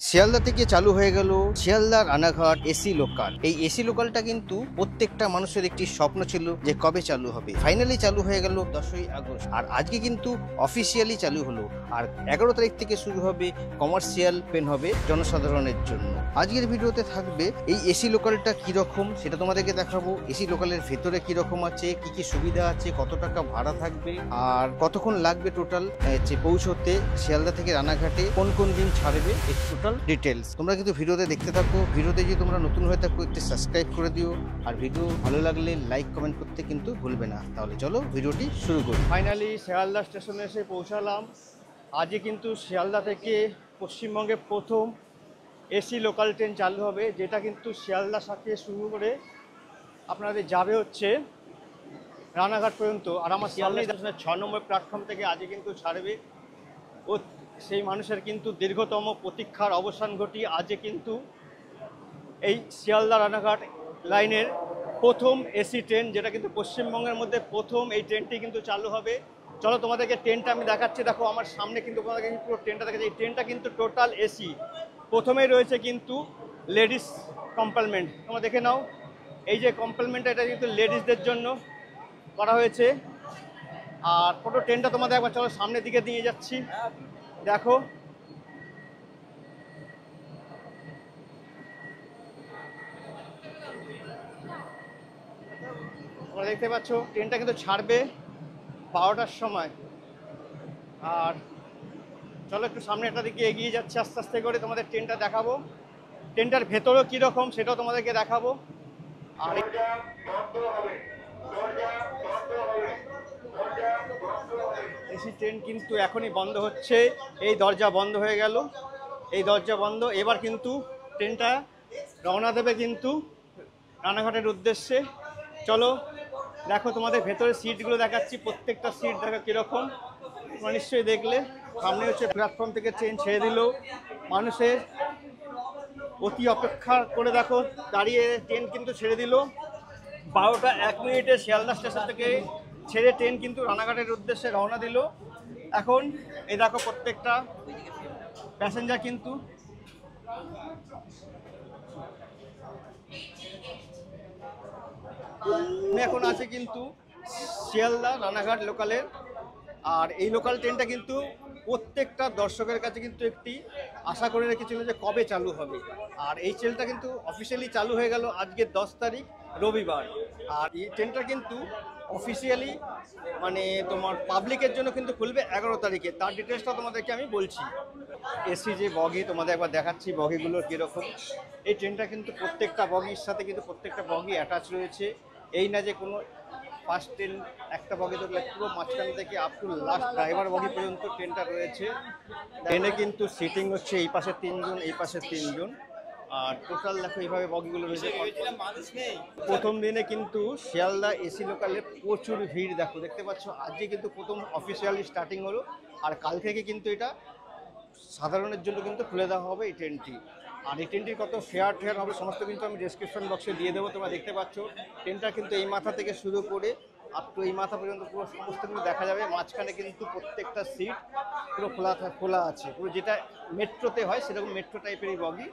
শিয়ালদা থেকে চালু হয়ে গেল শিয়ালদা রানাঘাট এসি লোকাল। এই এসি লোকালটা কিন্তু প্রত্যেকটা মানুষের একটি স্বপ্ন ছিল যে কবে চালু হবে। ফাইনালি চালু হয়ে গেল 10ই আগস্ট, আর আজকে কিন্তু অফিসিয়ালি চালু হলো। আর 11 তারিখ থেকে শুরু হবে কমার্শিয়াল ট্রেন, হবে জনসাধারণের জন্য। আজকের ভিডিওতে থাকবে এই এসি লোকালটা কিরকম সেটা তোমাদেরকে দেখাবো। এসি লোকালের ভেতরে কিরকম আছে, কি কি সুবিধা আছে, কত টাকা ভাড়া থাকবে, আর কতক্ষণ লাগবে টোটাল পৌঁছতে শিয়ালদা থেকে রানাঘাটে, কোন কোন দিন ছাড়বে, এই টোটাল ডিটেলস তোমরা কিন্তু ভিডিওতে দেখতে থাকো। ভিডিওতে যদি তোমরা নতুন হয়ে থাকো একটু সাবস্ক্রাইব করে দিও, আর ভিডিও ভালো লাগলে লাইক কমেন্ট করতে কিন্তু ভুলবে না। তাহলে চলো ভিডিওটি শুরু করি। ফাইনালি শিয়ালদা স্টেশনে এসে পৌঁছালাম। আজকে কিন্তু শিয়ালদা থেকে পশ্চিমবঙ্গে প্রথম এসি লোকাল ট্রেন চালু হবে, যেটা কিন্তু শিয়ালদা থেকে শুরু করে আপনাদের যাবে হচ্ছে রানাঘাট পর্যন্ত। আর আমার শিয়ালদা স্টেশনের 6 নম্বর প্ল্যাটফর্ম থেকে আজকে কিন্তু ছাড়বে। ও সেই মানুষের কিন্তু দীর্ঘতম প্রতীক্ষার অবসান ঘটিয়ে আজকে কিন্তু এই শিয়ালদা রানাঘাট লাইনের প্রথম এসি ট্রেন, যেটা কিন্তু পশ্চিমবঙ্গের মধ্যে প্রথম এই ট্রেনটি কিন্তু চালু হবে। চলো তোমাদেরকে ট্রেনটা আমি দেখাচ্ছি। দেখো আমার সামনে কিন্তু তোমাদেরকে পুরো ট্রেনটা দেখাচ্ছি। এই ট্রেনটা কিন্তু টোটাল এসি। প্রথমেই রয়েছে কিন্তু লেডিস কম্পার্টমেন্ট, তোমরা দেখে নাও। এই যে কম্পার্টমেন্টটা, এটা কিন্তু লেডিসদের জন্য করা হয়েছে। আর পুরো ট্রেনটা তোমাদের একবার চলো সামনের দিকে নিয়ে যাচ্ছি। দেখো তোমরা দেখতে পাচ্ছ ট্রেনটা কিন্তু ছাড়বে 12টার সময়। আর চলো একটু সামনে একটা দিকে এগিয়ে যাচ্ছে আস্তে আস্তে করে, তোমাদের ট্রেনটা দেখাবো। ট্রেনটার ভেতরেও কীরকম সেটাও তোমাদেরকে দেখাবো। আর এসি ট্রেন কিন্তু এখনই বন্ধ হচ্ছে। এই দরজা বন্ধ হয়ে গেল, এই দরজা বন্ধ। এবার কিন্তু ট্রেনটা রওনা দেবে কিন্তু রানাঘাটের উদ্দেশ্যে। চলো দেখো, তোমাদের ভেতরে সিটগুলো দেখাচ্ছি। প্রত্যেকটা সিট দেখো কীরকম, তোমরা নিশ্চয়ই দেখলে। সামনে হচ্ছে প্ল্যাটফর্ম থেকে ট্রেন ছেড়ে দিল। মানুষের অতি অপেক্ষা করে দেখো দাঁড়িয়ে ট্রেন কিন্তু ছেড়ে দিল। 12টা 1 মিনিটে শিয়ালদা স্টেশন থেকে ছেড়ে ট্রেন কিন্তু রানাঘাটের উদ্দেশ্যে রওনা দিল। এখন এই দেখো প্রত্যেকটা প্যাসেঞ্জার কিন্তু এখন আছে কিন্তু শিয়ালদা রানাঘাট লোকালের। আর এই লোকাল ট্রেনটা কিন্তু প্রত্যেকটা দর্শকের কাছে কিন্তু একটি আশা করে রেখেছিল যে কবে চালু হবে। আর এই ট্রেনটা কিন্তু অফিসিয়ালি চালু হয়ে গেল আজকে 10 তারিখ রবিবার। আর এই ট্রেনটা কিন্তু অফিসিয়ালি মানে তোমার পাবলিকের জন্য কিন্তু খুলবে 11 তারিখে। তার ডিটেলসটা তোমাদেরকে আমি বলছি। এসি যে বগি তোমাদের একবার দেখাচ্ছি বগিগুলো কীরকম। এই ট্রেনটা কিন্তু প্রত্যেকটা বগির সাথে কিন্তু প্রত্যেকটা বগি অ্যাটাচ রয়েছে। এই না যে কোনো ফার্স্ট ট্রেন একটা বগি ধরলে পুরো মাঝখান থেকে আপ টু লাস্ট ড্রাইভার বগি পর্যন্ত ট্রেনটা রয়েছে। ট্রেনে কিন্তু সিটিং হচ্ছে এই পাশে 3 জন, এই পাশে 3 জন। আর টোটাল দেখো এইভাবে বগিগুলো রয়েছে। প্রথম দিনে কিন্তু শিয়ালদা এসি লোকালে প্রচুর ভিড় দেখো, দেখতে পাচ্ছ। আজকে কিন্তু প্রথম অফিসিয়ালি স্টার্টিং হলো, আর কাল থেকে কিন্তু এটা সাধারণের জন্য কিন্তু খুলে দেওয়া হবে এই ট্রেনটি। আর এই ট্রেনটির কত ফেয়ার হবে সমস্ত কিন্তু আমি ডেসক্রিপশন বক্সে দিয়ে দেবো। তোমরা দেখতে পাচ্ছ ট্রেনটা কিন্তু এই মাথা থেকে শুরু করে আপ টু এই মাথা পর্যন্ত পুরো সমস্ত কিন্তু দেখা যাবে। মাঝখানে কিন্তু প্রত্যেকটা সিট পুরো খোলা আছে, পুরো যেটা মেট্রোতে হয় সেরকম মেট্রো টাইপেরই বগি।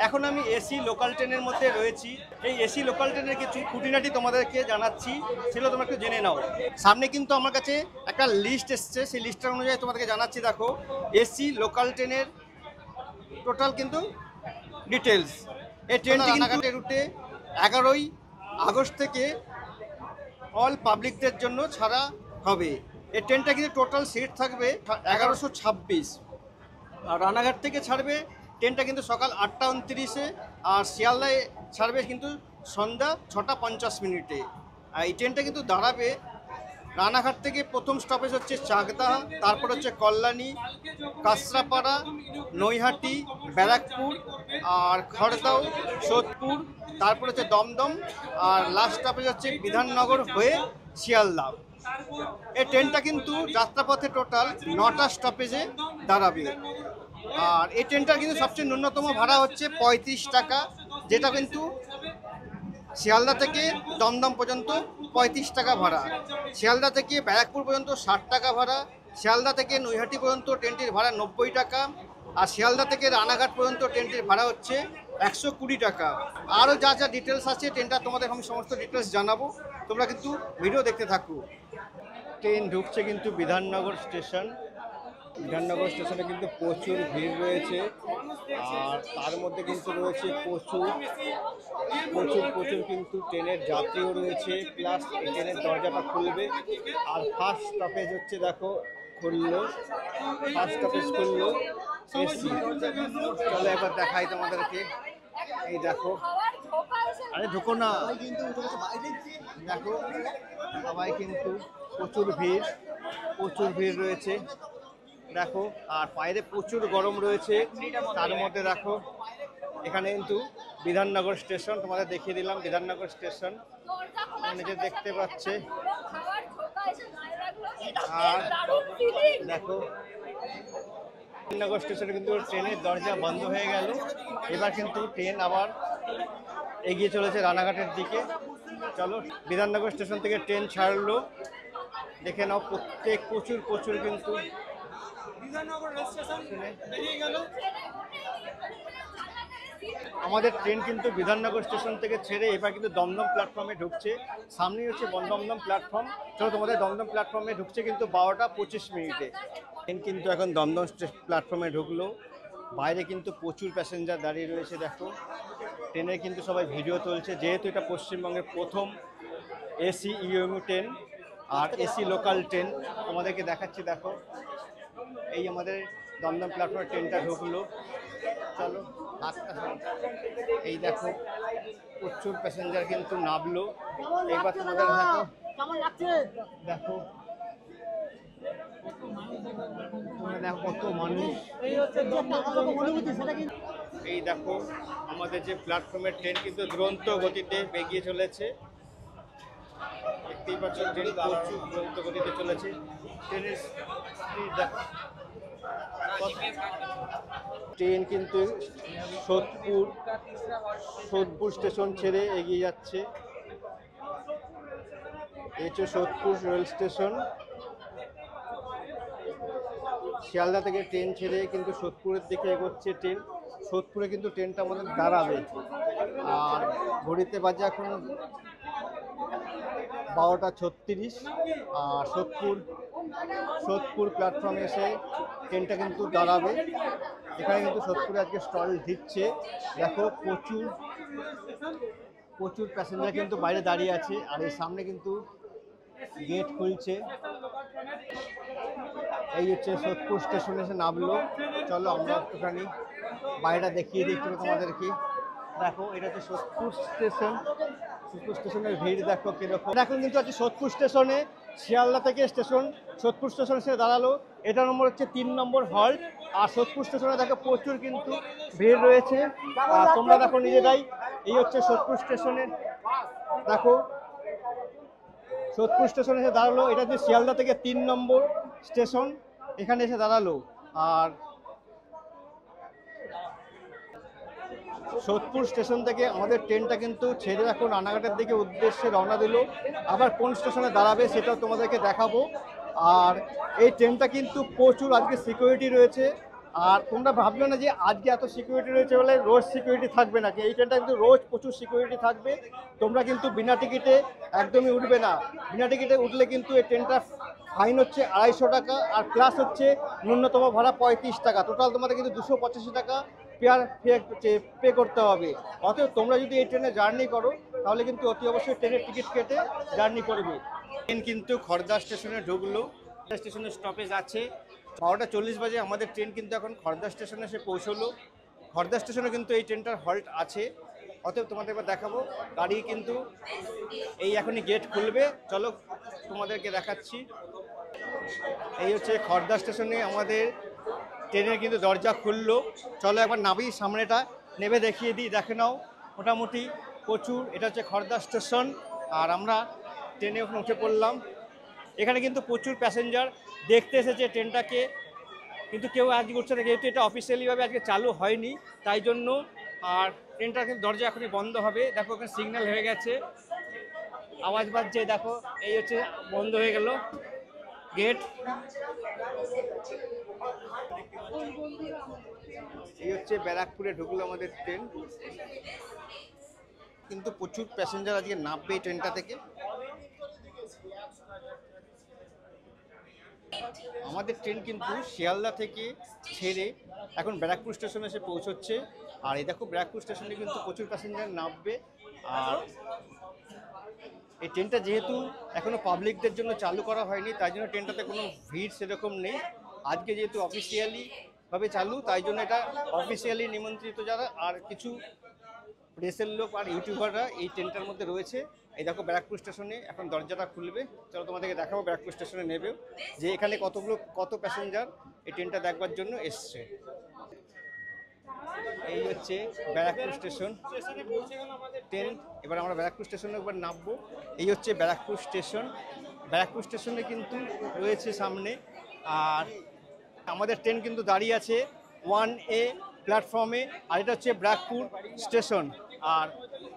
এখন আমি এসি লোকাল ট্রেনের মধ্যে রয়েছি। এই এসি লোকাল ট্রেনের কিছু খুঁটিনাটি তোমাদেরকে জানাচ্ছি, সেগুলো তোমরা একটু জেনে নাও। সামনে কিন্তু আমার কাছে একটা লিস্ট এসছে, সেই লিস্টটার অনুযায়ী তোমাদেরকে জানাচ্ছি। দেখো এসি লোকাল ট্রেনের টোটাল কিন্তু ডিটেলস। এই ট্রেনটি কিন্তু রুটে 11ই আগস্ট থেকে অল পাবলিকদের জন্য ছাড়া হবে। এই ট্রেনটা কিন্তু টোটাল সিট থাকবে 1126। আর রানাঘাট থেকে ছাড়বে ট্রেনটা কিন্তু সকাল 8টা 29-এ, আর শিয়ালদায় ছাড়বে কিন্তু সন্ধ্যা 6টা 50 মিনিটে। আর এই ট্রেনটা কিন্তু দাঁড়াবে রানাঘাট থেকে। প্রথম স্টপেজ হচ্ছে চাকদা, তারপর হচ্ছে কল্যাণী, কাঁচরাপাড়া, নৈহাটি, ব্যারাকপুর, আর খড়দাও, সোদপুর, তারপর হচ্ছে দমদম, আর লাস্ট স্টপেজ হচ্ছে বিধাননগর হয়ে শিয়ালদা। এই ট্রেনটা কিন্তু যাত্রাপথে টোটাল 9টা স্টপেজে দাঁড়াবে। আর এই ট্রেনটার কিন্তু সবচেয়ে ন্যূনতম ভাড়া হচ্ছে 35 টাকা, যেটা কিন্তু শিয়ালদা থেকে দমদম পর্যন্ত 35 টাকা ভাড়া, শিয়ালদা থেকে ব্যারাকপুর পর্যন্ত 60 টাকা ভাড়া, শিয়ালদা থেকে নৈহাটি পর্যন্ত ট্রেনটির ভাড়া 90 টাকা, আর শিয়ালদা থেকে রানাঘাট পর্যন্ত ট্রেনটির ভাড়া হচ্ছে 120 টাকা। আরও যা যা ডিটেলস আছে ট্রেনটা তোমাদের আমি সমস্ত ডিটেলস জানাবো, তোমরা কিন্তু ভিডিও দেখতে থাকো। ট্রেন ঢুকছে কিন্তু বিধাননগর স্টেশন। বিধাননগর স্টেশনে কিন্তু প্রচুর ভিড় রয়েছে, আর তার মধ্যে কিন্তু রয়েছে প্রচুর কিন্তু ট্রেনের যাত্রীও রয়েছে, প্লাস ট্রেনের দরজাটা খুলবে। আর ফার্স্ট স্টপেজ হচ্ছে, দেখো খুললো, ফার্স্ট স্টপেজ খুললো এসি। চলো একবার দেখাই তোমাদেরকে, এই দেখো, আরে ঢুকো না, দেখো সবাই কিন্তু প্রচুর ভিড় রয়েছে দেখো। আর বাইরে প্রচুর গরম রয়েছে, তার মধ্যে দেখো এখানে কিন্তু বিধাননগর স্টেশন, তোমাদের দেখিয়ে দিলাম বিধাননগর স্টেশন নিজে দেখতে পাচ্ছে। আর দেখো বিধাননগর স্টেশনে কিন্তু ট্রেনের দরজা বন্ধ হয়ে গেল, এবার কিন্তু ট্রেন আবার এগিয়ে চলেছে রানাঘাটের দিকে। চলো, বিধাননগর স্টেশন থেকে ট্রেন ছাড়লো, দেখে নাও প্রচুর কিন্তু আমাদের ট্রেন কিন্তু বিধাননগর স্টেশন থেকে ছেড়ে এবার কিন্তু দমদম প্ল্যাটফর্মে ঢুকছে। সামনেই হচ্ছে দমদম প্ল্যাটফর্ম। চলো তোমাদের দমদম প্ল্যাটফর্মে ঢুকছে কিন্তু 12:25। ট্রেন কিন্তু এখন দমদম প্ল্যাটফর্মে ঢুকলো। বাইরে কিন্তু প্রচুর প্যাসেঞ্জার দাঁড়িয়ে রয়েছে দেখো। ট্রেনে কিন্তু সবাই ভিডিও তুলছে, যেহেতু এটা পশ্চিমবঙ্গের প্রথম এসি ইউএমইউ ট্রেন আর এসি লোকাল ট্রেন। তোমাদেরকে দেখাচ্ছি, দেখো এই আমাদের দমদম প্ল্যাটফর্মে ট্রেনটা ঢুকলো। চলো এই দেখো প্রচুর প্যাসেঞ্জার কিন্তু নামলো। এবার তোমাদের দেখো কত মানুষ। এই দেখো আমাদের যে প্ল্যাটফর্মের ট্রেন কিন্তু দুরন্ত গতিতে এগিয়ে চলেছে, দেখতেই পাচ্ছ ট্রেন প্রচুর দুরন্ত গতিতে চলেছে। ট্রেনের ট্রেন কিন্তু সোদপুর স্টেশন ছেড়ে এগিয়ে যাচ্ছে। এই হচ্ছে সোদপুর রেল স্টেশন। শিয়ালদা থেকে ট্রেন ছেড়ে কিন্তু সোদপুরের দিকে এগোচ্ছে ট্রেন। সোদপুরে কিন্তু ট্রেনটা আমাদের দাঁড়াবে। আর ঘড়িতে বাজে এখন 12:36। আর সোদপুর প্ল্যাটফর্মে এসে ট্রেনটা কিন্তু দাঁড়াবে। এখানে কিন্তু সোদপুরে আজকে স্টল দিচ্ছে। দেখো প্রচুর প্যাসেঞ্জার কিন্তু বাইরে দাঁড়িয়ে আছে। আর এর সামনে কিন্তু গেট খুলছে। এই হচ্ছে সোদপুর স্টেশনে এসে নামলো। চলো আমরা একটুখানি বাইরেটা দেখিয়ে দিই তোমাদেরকে। দেখো এটা হচ্ছে সোদপুর স্টেশনের ভিড় দেখো কিরকম। এখন কিন্তু আছে সোদপুর স্টেশনে, শিয়ালদা থেকে সোদপুর স্টেশনে এসে দাঁড়ালো। এটা নম্বর হচ্ছে 3 নম্বর হল্ট। আর সোদপুর স্টেশনে দেখো প্রচুর কিন্তু ভিড় রয়েছে। আর তোমরা দেখো নিজেরাই, এই হচ্ছে সোদপুর স্টেশনের, দেখো সোদপুর স্টেশনে এসে দাঁড়ালো। এটা হচ্ছে শিয়ালদা থেকে 3 নম্বর স্টেশন, এখানে এসে দাঁড়ালো। আর সোদপুর স্টেশন থেকে আমাদের ট্রেনটা কিন্তু ছেড়ে এখন রানাঘাটের দিকে উদ্দেশ্যে রওনা দিল। আবার কোন স্টেশনে দাঁড়াবে সেটাও তোমাদেরকে দেখাবো। আর এই ট্রেনটা কিন্তু প্রচুর আজকে সিকিউরিটি রয়েছে। আর তোমরা ভাববে না যে আজকে এত সিকিউরিটি রয়েছে বলে রোজ সিকিউরিটি থাকবে নাকি। এই ট্রেনটা কিন্তু রোজ প্রচুর সিকিউরিটি থাকবে। তোমরা কিন্তু বিনা টিকিটে একদমই উঠবে না। বিনা টিকিটে উঠলে কিন্তু এই ট্রেনটা ফাইন হচ্ছে 250 টাকা, আর প্লাস হচ্ছে ন্যূনতম ভাড়া 35 টাকা। টোটাল তোমাদের কিন্তু 285 টাকা পে করতে হবে। অতএব তোমরা যদি এই ট্রেনে জার্নি করো তাহলে কিন্তু অতি অবশ্যই ট্রেনের টিকিট কেটে জার্নি করবে। ট্রেন কিন্তু খড়দা স্টেশনে ঢুকলো। স্টেশনে স্টপেজ আছে 12:40 বাজে। আমাদের ট্রেন কিন্তু এখন খড়দা স্টেশনে এসে পৌঁছলো। খড়দা স্টেশনে কিন্তু এই ট্রেনটার হল্ট আছে। অতএব তোমাদের এবার দেখাবো গাড়ি কিন্তু এই এখনই গেট খুলবে। চলো তোমাদেরকে দেখাচ্ছি। এই হচ্ছে খড়দা স্টেশনে আমাদের ট্রেনের কিন্তু দরজা খুললো। চলো একবার নাবি, সামনেটা নেবে দেখিয়ে দিই, দেখে নাও মোটামুটি প্রচুর। এটা হচ্ছে খড়দা স্টেশন। আর আমরা ট্রেনে উঠে পড়লাম। এখানে কিন্তু প্রচুর প্যাসেঞ্জার দেখতে এসেছে ট্রেনটাকে। কিন্তু কেউ আজকে উঠছে না, যেহেতু এটা অফিসিয়ালিভাবে আজকে চালু হয়নি তাই জন্য। আর ট্রেনটা কিন্তু দরজা এখনই বন্ধ হবে, দেখো ওখানে সিগন্যাল হয়ে গেছে, আওয়াজ বাজছে, দেখো এই হচ্ছে বন্ধ হয়ে গেল গেট। এই হচ্ছে ব্যারাকপুরে ঢুকলো আমাদের ট্রেন, কিন্তু প্রচুর প্যাসেঞ্জার আজকে নামবে এই ট্রেনটা থেকে। আমাদের ট্রেন কিন্তু শিয়ালদা থেকে ছেড়ে এখন ব্যারাকপুর স্টেশনে এসে পৌঁছচ্ছে। আর এই দেখো ব্যারাকপুর স্টেশনে কিন্তু প্রচুর প্যাসেঞ্জার নামবে। আর এই ট্রেনটা যেহেতু এখনো পাবলিকদের জন্য চালু করা হয়নি তাই জন্য ট্রেনটাতে কোনো ভিড় সেরকম নেই। আজকে যেহেতু অফিসিয়ালি ভাবে চালু তাই জন্য এটা অফিসিয়ালি নিমন্ত্রিত যারা আর কিছু প্রেসের লোক আর ইউটিউবাররা এই ট্রেনটার মধ্যে রয়েছে। এই দেখো ব্যারাকপুর স্টেশনে এখন দরজাটা খুলবে, চলো তোমাদেরকে দেখাবো ব্যারাকপুর স্টেশনে নেবেও যে এখানে কত প্যাসেঞ্জার এই ট্রেনটা দেখবার জন্য এসছে। এই হচ্ছে ব্যারাকপুর স্টেশন ট্রেন। এবার আমরা ব্যারাকপুর স্টেশনে একবার নামবো। এই হচ্ছে ব্যারাকপুর স্টেশন। ব্যারাকপুর স্টেশনে কিন্তু রয়েছে সামনে, আর আমাদের ট্রেন কিন্তু দাঁড়িয়ে আছে 1A প্ল্যাটফর্মে। আর এটা হচ্ছে ব্যারাকপুর স্টেশন। আর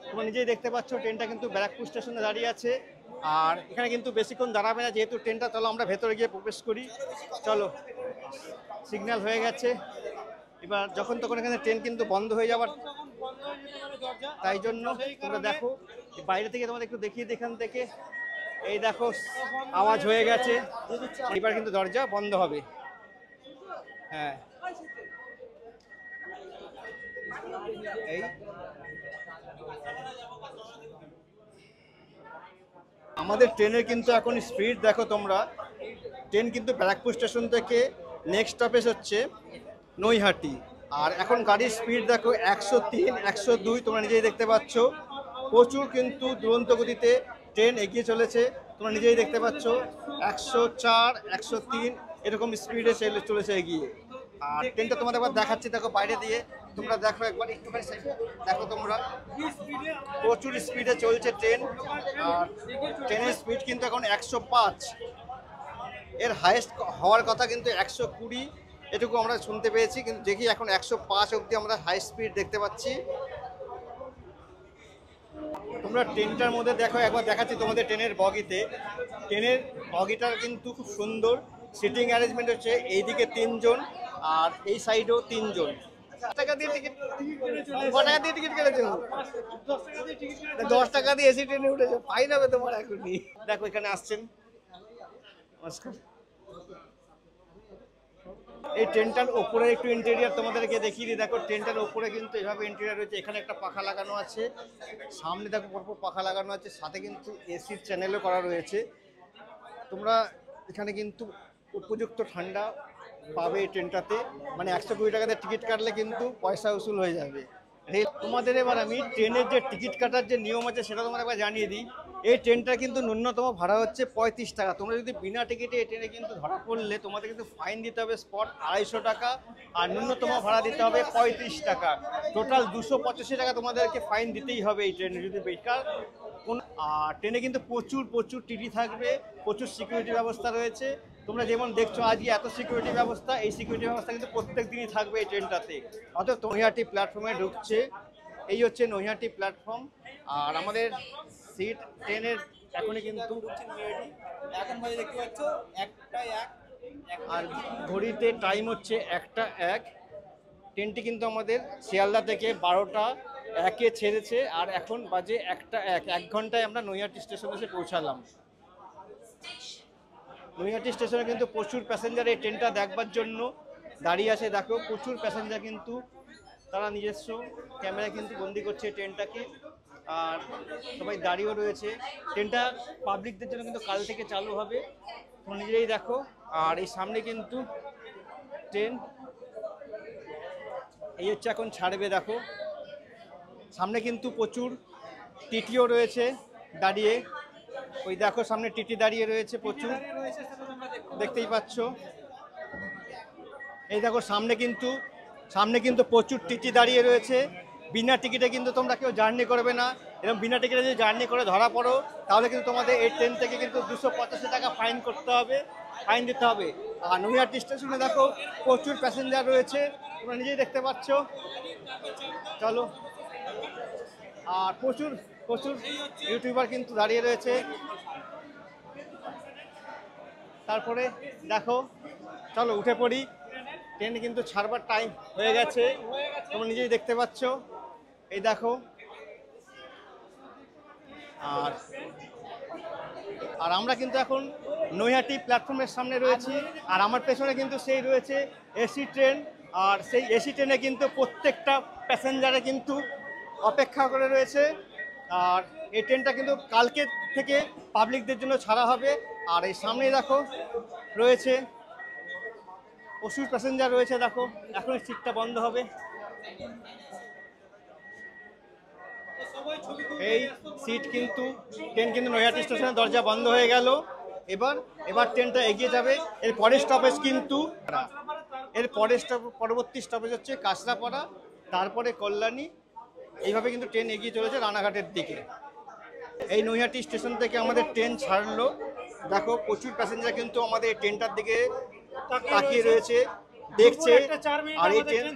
তোমরা নিজেই দেখতে পাচ্ছ ট্রেনটা কিন্তু ব্যারাকপুর স্টেশনে দাঁড়িয়ে আছে। আর এখানে কিন্তু বেশিক্ষণ দাঁড়াবে না যেহেতু ট্রেনটা, চলো আমরা ভেতরে গিয়ে প্রবেশ করি। চলো, সিগন্যাল হয়ে গেছে, এবার যখন তখন এখানে ট্রেন কিন্তু বন্ধ হয়ে যাবার, তাই জন্য তোমরা দেখো বাইরে থেকে তোমাদের একটু দেখিয়ে এখান থেকে। এই দেখো আওয়াজ হয়ে গেছে, এবার কিন্তু দরজা বন্ধ হবে। হ্যাঁ, এই আমাদের ট্রেনের কিন্তু এখন স্পিড দেখো তোমরা। ট্রেন কিন্তু ব্যারাকপুর স্টেশন থেকে নেক্সট স্টপেজ হচ্ছে নৈহাটি। আর এখন গাড়ির স্পিড দেখো 103, 102, তোমরা নিজেই দেখতে পাচ্ছ। প্রচুর কিন্তু দুরন্ত গতিতে ট্রেন এগিয়ে চলেছে, তোমরা নিজেই দেখতে পাচ্ছ। 104, 103 এরকম স্পিডে চলেছে এগিয়ে। আর ট্রেনটা তোমাদের একবার দেখাচ্ছি, দেখো বাইরে দিয়ে তোমরা দেখো একবার একটুখানি দেখো তোমরা, প্রচুর স্পিডে চলছে ট্রেন। আর ট্রেনের স্পিড কিন্তু এখন 105, এর হাইয়েস্ট হওয়ার কথা কিন্তু 120, এটুকু আমরা শুনতে পেয়েছি। কিন্তু দেখি এখন 105 অবধি আমরা হাই স্পিড দেখতে পাচ্ছি। তোমরা ট্রেনটার মধ্যে দেখো, একবার দেখাচ্ছি তোমাদের ট্রেনের বগিতে। ট্রেনের বগিটার কিন্তু খুব সুন্দর সিটিং অ্যারেঞ্জমেন্ট হচ্ছে, এইদিকে 3 জন আর এই সাইডেও 3 জন। টাকা দিয়ে টিকিট, টাকা দিয়ে টিকিট কেটেছো? 10 টাকা দিয়ে এসি ট্রেনে উঠেছো, ফাইন হবে তোমার এখনই। দেখো এখানে আসছেন, নমস্কার। এই ট্রেনটার ওপরে একটু ইন্টেরিয়ার তোমাদেরকে দেখিয়ে দিই। দেখো ট্রেনটার ওপরে কিন্তু এভাবে ইন্টেরিয়ার রয়েছে, এখানে একটা পাখা লাগানো আছে, সামনে দেখো পরপর পাখা লাগানো আছে, সাথে কিন্তু এসির চ্যানেলও করা রয়েছে। তোমরা এখানে কিন্তু উপযুক্ত ঠান্ডা পাবে এই ট্রেনটাতে, মানে 120 টাকাতে টিকিট কাটলে কিন্তু পয়সা উসুল হয়ে যাবে। তোমাদের এবার আমি ট্রেনের যে টিকিট কাটার যে নিয়ম আছে সেটা তোমাদের একবার জানিয়ে দিই। এই ট্রেনটা কিন্তু ন্যূনতম ভাড়া হচ্ছে 35 টাকা। তোমরা যদি বিনা টিকিটে এই ট্রেনে কিন্তু ধরা পড়লে তোমাদের কিন্তু ফাইন দিতে হবে স্পট 250 টাকা, আর ন্যূনতম ভাড়া দিতে হবে 35 টাকা। টোটাল 285 টাকা তোমাদেরকে ফাইন দিতেই হবে এই ট্রেনে যদি বেকার কোন। আর ট্রেনে কিন্তু প্রচুর টিটি থাকবে, প্রচুর সিকিউরিটি ব্যবস্থা রয়েছে। তোমরা যেমন দেখছো আজকে এত সিকিউরিটি ব্যবস্থা, এই সিকিউরিটি ব্যবস্থা কিন্তু প্রত্যেক দিনই থাকবে এই ট্রেনটাতে। অর্থাৎ নৈহাটি প্ল্যাটফর্মে ঢুকছে, এই হচ্ছে নৈহাটি প্ল্যাটফর্ম। আর আমাদের সিট ট্রেনের এখনই কিন্তু এখন বাজে দেখতে পাচ্ছ 1টা 1, আর ঘড়িতে টাইম হচ্ছে 1টা 1। ট্রেনটি কিন্তু আমাদের শিয়ালদা থেকে 12টা 1-এ ছেড়েছে, আর এখন বাজে 1টা 1। 1 ঘন্টায় আমরা নৈহাটি স্টেশনে এসে পৌঁছালাম। নৈহাটি স্টেশনে কিন্তু প্রচুর প্যাসেঞ্জার এই ট্রেনটা দেখবার জন্য দাঁড়িয়ে আছে। দেখো প্রচুর প্যাসেঞ্জার কিন্তু তারা নিজস্ব ক্যামেরা কিন্তু বন্দি করছে ট্রেনটাকে, আর সবাই দাঁড়িয়েও রয়েছে। ট্রেনটা পাবলিকদের জন্য কিন্তু কাল থেকে চালু হবে, তোমরা নিজেই দেখো। আর এই সামনে কিন্তু ট্রেন এই হচ্ছে এখন ছাড়বে। দেখো সামনে কিন্তু প্রচুর টিটিও রয়েছে দাঁড়িয়ে, ওই দেখো সামনে টিটি দাঁড়িয়ে রয়েছে প্রচুর, দেখতেই পাচ্ছ। এই দেখো সামনে কিন্তু প্রচুর টিটি দাঁড়িয়ে রয়েছে। বিনা টিকিটে কিন্তু তোমরা কেউ জার্নি করবে না। এরকম বিনা টিকিটে যদি জার্নি করে ধরা পড়ো তাহলে কিন্তু তোমাদের এই ট্রেন থেকে কিন্তু 285 টাকা ফাইন করতে হবে, ফাইন দিতে হবে। আর নৈহাটি স্টেশনে দেখো প্রচুর প্যাসেঞ্জার রয়েছে, তোমরা নিজেই দেখতে পাচ্ছ। চলো, আর প্রচুর প্রচুর ইউটিউবার কিন্তু দাঁড়িয়ে রয়েছে। তারপরে দেখো, চলো উঠে পড়ি। ট্রেন কিন্তু ছাড়বার টাইম হয়ে গেছে, তোমরা নিজেই দেখতে পাচ্ছ। এই দেখো, আর আর আমরা কিন্তু এখন নৈহাটি প্ল্যাটফর্মের সামনে রয়েছি। আর আমার পেছনে কিন্তু সেই রয়েছে এসি ট্রেন। আর সেই এসি ট্রেনে কিন্তু প্রত্যেকটা প্যাসেঞ্জারে কিন্তু অপেক্ষা করে রয়েছে। আর এই ট্রেনটা কিন্তু কালকে থেকে পাবলিকদের জন্য ছাড়া হবে। আর এই সামনেই দেখো রয়েছে প্রচুর প্যাসেঞ্জার রয়েছে। দেখো এখন সিটটা বন্ধ হবে। এই সিট কিন্তু ট্রেন কিন্তু নৈহাটি স্টেশনের দরজা বন্ধ হয়ে গেল। এবার ট্রেনটা এগিয়ে যাবে। এর পরের স্টপেজ কিন্তু পরবর্তী স্টপেজ হচ্ছে কাঁচরাপাড়া, তারপরে কল্যাণী। এইভাবে কিন্তু ট্রেন এগিয়ে চলেছে রানাঘাটের দিকে। এই নৈহাটি স্টেশন থেকে আমাদের ট্রেন ছাড়লো। দেখো প্রচুর প্যাসেঞ্জার কিন্তু আমাদের এই ট্রেনটার দিকে তাকিয়ে রয়েছে, দেখছে। আর এই ট্রেন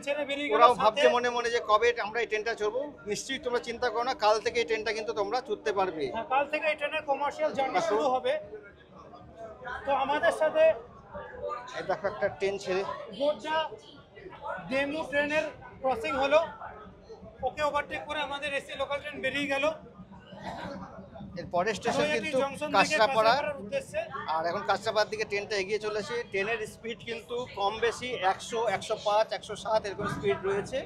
ওরাও ভাবছে মনে মনে যে কবে আমরা এই ট্রেনটা চড়বো। নিশ্চয়ই তোমরা চিন্তা করো না, কাল থেকে এই ট্রেনটা কিন্তু তোমরা চড়তে পারবে। কাল থেকে এই ট্রেনের কমার্শিয়াল জার্নি শুরু হবে। তো আমাদের সাথে এই দেখো একটা ট্রেন ছেড়ে গোড্ডা ডেমু ট্রেনের ক্রসিং হলো, ওকে ওভারটেক করে আমাদের এসি লোকাল ট্রেন বেরিয়ে গেল। এর পরের স্টেশন কিন্তু কাঁচরাপাড়া। আর এখন কাঁচরাপাড়ার দিকে ট্রেনটা এগিয়ে চলেছে। ট্রেনের স্পিড কিন্তু কম বেশি 100, 105, 107 এরকম স্পিড রয়েছে।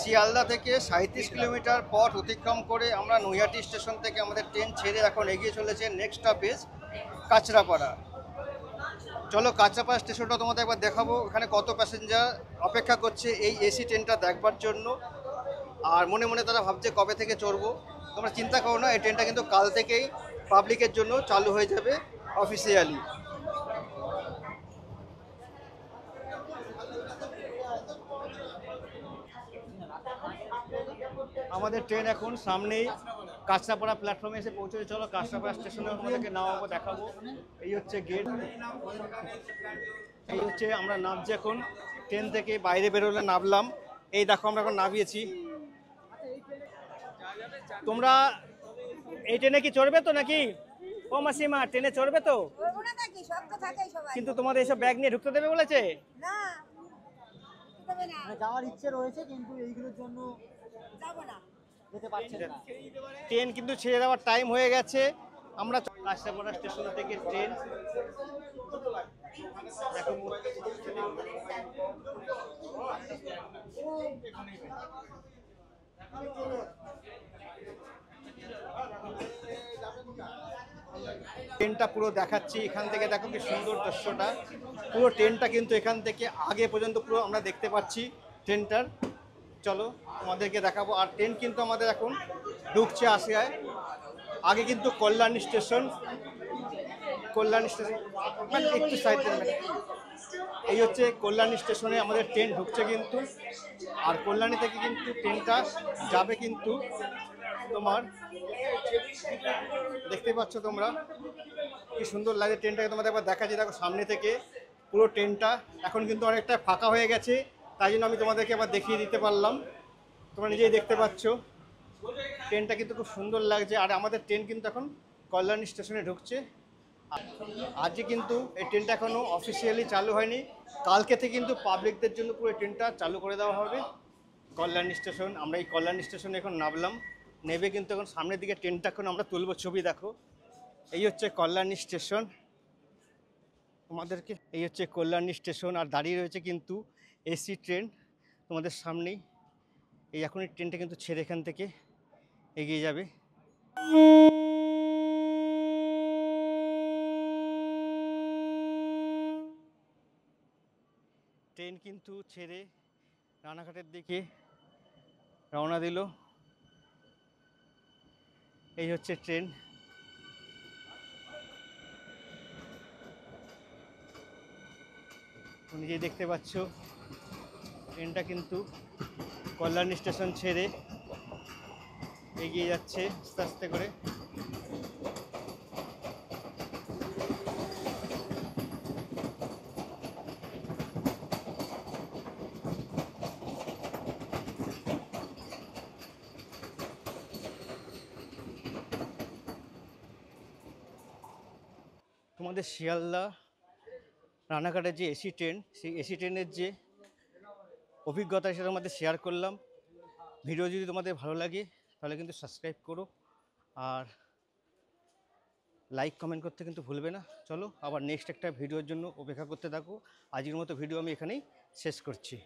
শিয়ালদা থেকে 37 কিলোমিটার পথ অতিক্রম করে আমরা নৈহাটি স্টেশন থেকে আমাদের ট্রেন ছেড়ে এখন এগিয়ে চলেছে নেক্সট স্টপেজ কাঁচরাপাড়া। চলো কাঁচরাপাড়া স্টেশনটা তোমাদের একবার দেখাবো, এখানে কত প্যাসেঞ্জার অপেক্ষা করছে এই এসি ট্রেনটা দেখবার জন্য। আর মনে মনে তারা ভাবছে কবে থেকে চড়বো। তোমরা চিন্তা করো না, এই ট্রেনটা কিন্তু কাল থেকেই পাবলিকের জন্য চালু হয়ে যাবে অফিসিয়ালি। আমাদের ট্রেন এখন সামনেই কাঁচরাপাড়া প্ল্যাটফর্মে এসে পৌঁছেছে। চলো কাঁচরাপাড়া স্টেশনে আমাদেরকে নামাবো, দেখাবো। এই হচ্ছে গেট, এই হচ্ছে আমরা নামছি এখন ট্রেন থেকে। বাইরে বেরোলে নামলাম, এই দেখো আমরা এখন নামিয়েছি। তোমরা এই ট্রেনে কি চড়বে তো নাকি? ও মাসিমা, ট্রেনে চড়বে তো? কিন্তু তোমাদের এইসব ব্যাগ নিয়ে ঢুকতে দেবে বলেছে না, যাওয়ার ইচ্ছে রয়েছে কিন্তু এইগুলোর জন্য যাবো না, যেতে পারছি না। ট্রেন কিন্তু ছেড়ে দেওয়ার টাইম হয়ে গেছে। আমরা কাঁচরাপাড়া স্টেশন থেকে ট্রেন দেখো ট্রেনটা পুরো দেখাচ্ছি এখান থেকে। দেখো কি সুন্দর দৃশ্যটা, পুরো ট্রেনটা কিন্তু এখান থেকে আগে পর্যন্ত পুরো আমরা দেখতে পাচ্ছি ট্রেনটার। চলো আমাদেরকে দেখাবো। আর ট্রেন কিন্তু আমাদের এখন ঢুকছে আসিয়ায়। আগে কিন্তু কল্যাণী স্টেশন একটু সাইড দেন। এই হচ্ছে কল্যাণী স্টেশনে আমাদের ট্রেন ঢুকছে কিন্তু। আর কল্যাণী থেকে কিন্তু ট্রেনটা যাবে কিন্তু তোমার, দেখতে পাচ্ছ তোমরা কি সুন্দর লাগে ট্রেনটাকে। তোমাদের একবার দেখাচ্ছি, দেখো সামনে থেকে পুরো ট্রেনটা এখন কিন্তু অনেকটা ফাঁকা হয়ে গেছে, তাই জন্য আমি তোমাদেরকে আবার দেখিয়ে দিতে পারলাম। তোমরা নিজেই দেখতে পাচ্ছ ট্রেনটা কিন্তু খুব সুন্দর লাগছে। আর আমাদের ট্রেন কিন্তু এখন কল্যাণী স্টেশনে ঢুকছে। আজকে কিন্তু এই ট্রেনটা এখনও অফিসিয়ালি চালু হয়নি, কালকে থেকে কিন্তু পাবলিকদের জন্য পুরো ট্রেনটা চালু করে দেওয়া হবে। কল্যাণী স্টেশন, আমরা এই কল্যাণী স্টেশনে এখন নামলাম। নেবে কিন্তু এখন সামনের দিকে ট্রেনটা এখন আমরা তুলব ছবি। দেখো এই হচ্ছে কল্যাণী স্টেশন তোমাদেরকে, এই হচ্ছে কল্যাণী স্টেশন। আর দাঁড়িয়ে রয়েছে কিন্তু এসি ট্রেন তোমাদের সামনেই। এই এখন এই ট্রেনটা কিন্তু ছেড়ে এখান থেকে এগিয়ে যাবে। ট্রেন কিন্তু ছেড়ে রানাঘাটের দিকে রওনা দিল। এই হচ্ছে ট্রেন। নিজেই দেখতে পাচ্ছ ট্রেনটা কিন্তু কল্যাণী স্টেশন ছেড়ে এগিয়ে যাচ্ছে আস্তে আস্তে করে। তোমাদের শিয়ালদা রানাঘাটের যে এসি ট্রেন, সেই এসি ট্রেনের যে অভিজ্ঞতা সেটা তোমাদের শেয়ার করলাম। ভিডিও যদি তোমাদের ভালো লাগে তাহলে কিন্তু সাবস্ক্রাইব করো, আর লাইক কমেন্ট করতে কিন্তু ভুলবে না। চলো আবার নেক্সট একটা ভিডিওর জন্য অপেক্ষা করতে থাকো। আজকের মতো ভিডিও আমি এখানেই শেষ করছি।